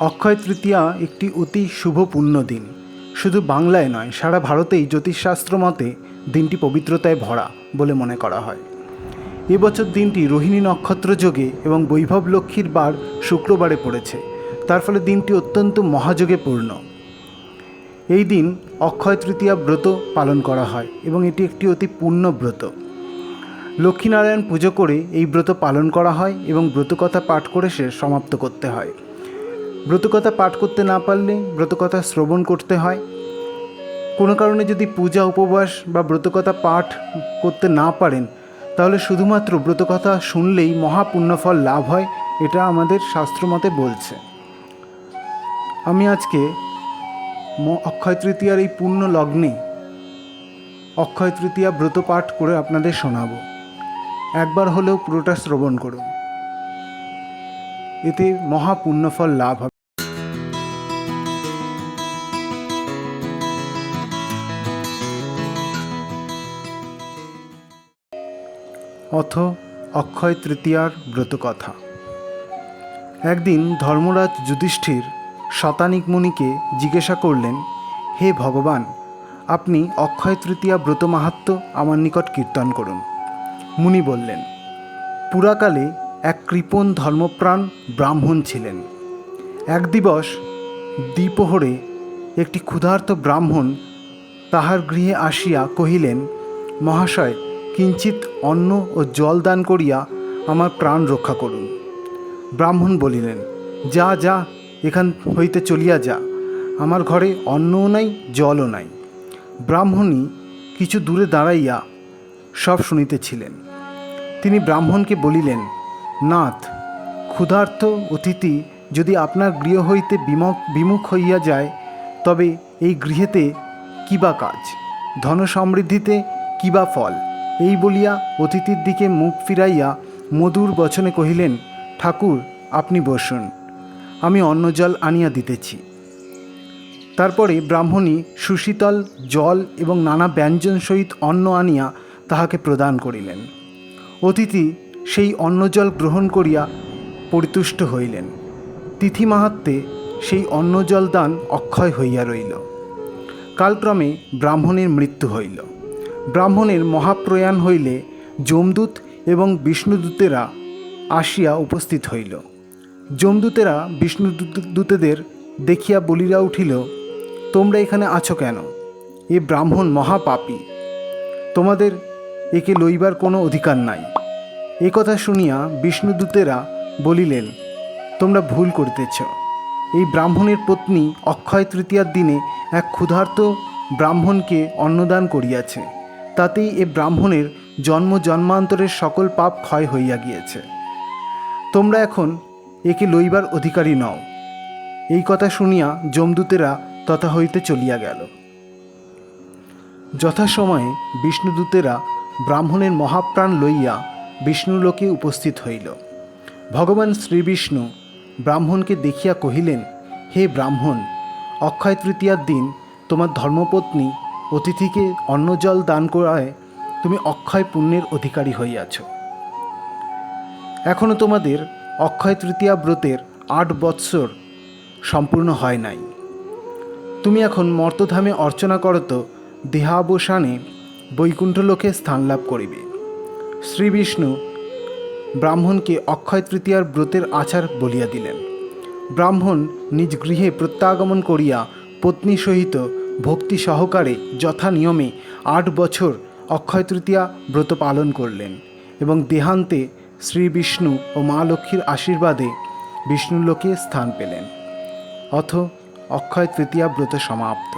অক্ষয় তৃতীয়া একটি অতি শুভ পুণ্য দিন। শুধু বাংলায় নয়, সারা ভারতেই জ্যোতিষশাস্ত্র মতে দিনটি পবিত্রতায় ভরা বলে মনে করা হয়। এবছর দিনটি রোহিণী নক্ষত্র যোগে এবং বৈভব লক্ষ্মীর বার শুক্রবারে পড়েছে। তার ফলে দিনটি অত্যন্ত মহাযোগে পূর্ণ। এই দিন অক্ষয় তৃতীয়া ব্রত পালন করা হয় এবং এটি একটি অতি পূর্ণ ব্রত। লক্ষ্মীনারায়ণ পুজো করে এই ব্রত পালন করা হয় এবং ব্রতকথা পাঠ করে সে সমাপ্ত করতে হয়। ব্রতকথা পাঠ করতে না পারলে ব্রতকথা শ্রবণ করতে হয়। কোনো কারণে যদি পূজা উপবাস বা ব্রতকথা পাঠ করতে না পারেন, তাহলে শুধুমাত্র ব্রতকথা শুনলেই মহাপুণ্যফল লাভ হয়, এটা আমাদের শাস্ত্রমতে বলছে। আমি আজকে অক্ষয় তৃতীয়ার এই পূর্ণ লগ্নে অক্ষয় তৃতীয়া ব্রত পাঠ করে আপনাদের শোনাবো। একবার হলেও পুরোটা শ্রবণ করুন, এতে মহাপুণ্যফল লাভ হবে। অথ অক্ষয় তৃতীয়ার ব্রতকথা। একদিন ধর্মরাজ যুধিষ্ঠির শতানিক মুনিকে জিজ্ঞাসা করলেন, হে ভগবান, আপনি অক্ষয় তৃতীয়া ব্রত মাহাত্ম্য আমার নিকট কীর্তন করুন। মুনি বললেন, পুরাকালে এক কৃপণ ধর্মপ্রাণ ব্রাহ্মণ ছিলেন। এক দিবস দ্বিপ্রহরে একটি ক্ষুধার্ত ব্রাহ্মণ তাহার গৃহে আসিয়া কহিলেন, মহাশয়, কিঞ্চিৎ অন্ন ও জল দান করিয়া আমার প্রাণ রক্ষা করুন। ব্রাহ্মণ বলিলেন, যা যা, এখান হইতে চলিয়া যা, আমার ঘরে অন্নও নাই, জলও নাই। ব্রাহ্মণী কিছু দূরে দাঁড়াইয়া সব শুনিতেছিলেন। তিনি ব্রাহ্মণকে বলিলেন, নাথ, ক্ষুধার্ত অতিথি যদি আপনার গৃহ হইতে বিমুখ হইয়া যায়, তবে এই গৃহেতে কী বা কাজ, ধন সমৃদ্ধিতে কী বা ফল? এই বলিয়া অতিথির দিকে মুখ ফিরাইয়া মধুর বচনে কহিলেন, ঠাকুর, আপনি বসুন, আমি অন্ন জল আনিয়া দিতেছি। তারপরে ব্রাহ্মণী সুশীতল জল এবং নানা ব্যঞ্জন সহিত অন্ন আনিয়া তাহাকে প্রদান করিলেন। অতিথি সেই অন্নজল গ্রহণ করিয়া পরিতুষ্ট হইলেন। তিথি মাহাত্ম্যে সেই অন্নজল দান অক্ষয় হইয়া রইল। কালক্রমে ব্রাহ্মণের মৃত্যু হইল। ব্রাহ্মণের মহাপ্রয়াণ হইলে যমদূত এবং বিষ্ণুদূতেরা আসিয়া উপস্থিত হইল। যমদূতেরা বিষ্ণুদূতেদের দেখিয়া বলিয়া উঠিল, তোমরা এখানে আছো কেন? এ ব্রাহ্মণ মহাপাপী, তোমাদের একে লইবার কোনো অধিকার নাই। এ কথা শুনিয়া বিষ্ণুদূতেরা বলিলেন, তোমরা ভুল করিতেছ। এই ব্রাহ্মণের পত্নী অক্ষয় তৃতীয়ার দিনে এক ক্ষুধার্ত ব্রাহ্মণকে অন্নদান করিয়াছে, তাতেই এ ব্রাহ্মণের জন্ম জন্মান্তরের সকল পাপ ক্ষয় হইয়া গিয়েছে। তোমরা এখন একে লইবার অধিকারী নও। এই কথা শুনিয়া যমদূতেরা তথা হইতে চলিয়া গেল। যথাসময়ে বিষ্ণুদূতেরা ব্রাহ্মণের মহাপ্রাণ লইয়া বিষ্ণুলোকে উপস্থিত হইল। ভগবান শ্রীবিষ্ণু ব্রাহ্মণকে দেখিয়া কহিলেন, হে ব্রাহ্মণ, অক্ষয় তৃতীয়ার দিন তোমার ধর্মপত্নী অতিথিকে অন্নজল দান করায় তুমি অক্ষয় পুণ্যের অধিকারী হইয়াছ। এখনও তোমাদের অক্ষয় তৃতীয়া ব্রতের 8 বৎসর সম্পূর্ণ হয় নাই। তুমি এখন মর্তধামে অর্চনা করত, দেহাবসানে বৈকুণ্ঠলোকে স্থান লাভ করিবে। শ্রীবিষ্ণু ব্রাহ্মণকে অক্ষয় তৃতীয়ার ব্রতের আচার বলিয়া দিলেন। ব্রাহ্মণ নিজ গৃহে প্রত্যাগমন করিয়া পত্নী সহিত ভক্তি সহকারে যথা নিয়মে 8 বছর অক্ষয় তৃতীয়া ব্রত পালন করলেন এবং দেহান্তে শ্রীবিষ্ণু ও মা লক্ষ্মীর আশীর্বাদে বিষ্ণুলোকে স্থান পেলেন। অথ অক্ষয় তৃতীয়া ব্রত সমাপ্ত।